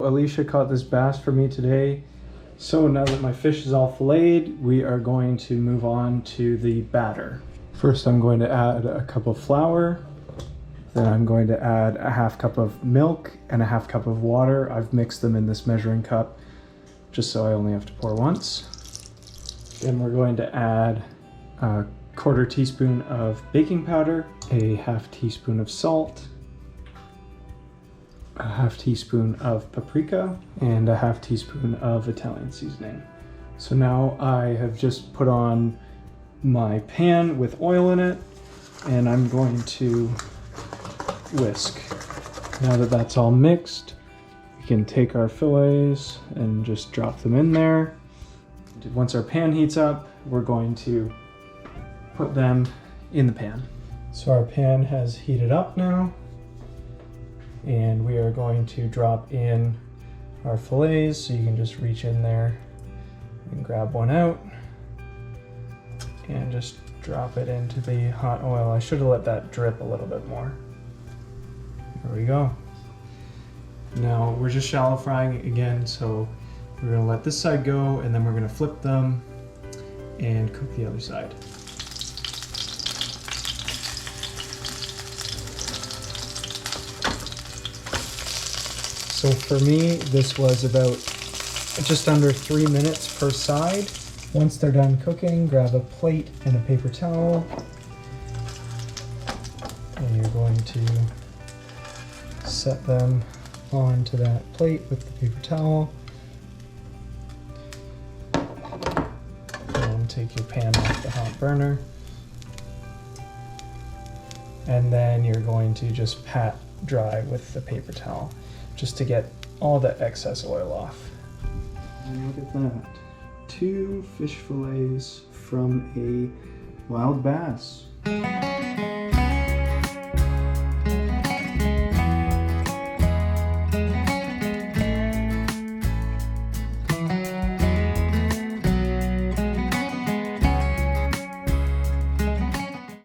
Alicia caught this bass for me today. So now that my fish is all filleted, we are going to move on to the batter. First, I'm going to add a cup of flour. Then I'm going to add a half cup of milk and a half cup of water. I've mixed them in this measuring cup just so I only have to pour once. Then we're going to add a quarter teaspoon of baking powder, a half teaspoon of salt, a half teaspoon of paprika, and a half teaspoon of Italian seasoning. So now I have just put on my pan with oil in it, and I'm going to whisk. Now that that's all mixed, we can take our fillets and just drop them in there. Once our pan heats up, we're going to put them in the pan. So our pan has heated up now, and we are going to drop in our fillets. So you can just reach in there and grab one out and just drop it into the hot oil. I should have let that drip a little bit more. There we go. Now we're just shallow frying again, so we're gonna let this side go, and then we're gonna flip them and cook the other side. So for me, this was about just under 3 minutes per side. Once they're done cooking, grab a plate and a paper towel, and you're going to set them onto that plate with the paper towel. And take your pan off the hot burner. And then you're going to just pat dry with the paper towel just to get all the excess oil off. And look at that. 2 fish fillets from a wild bass.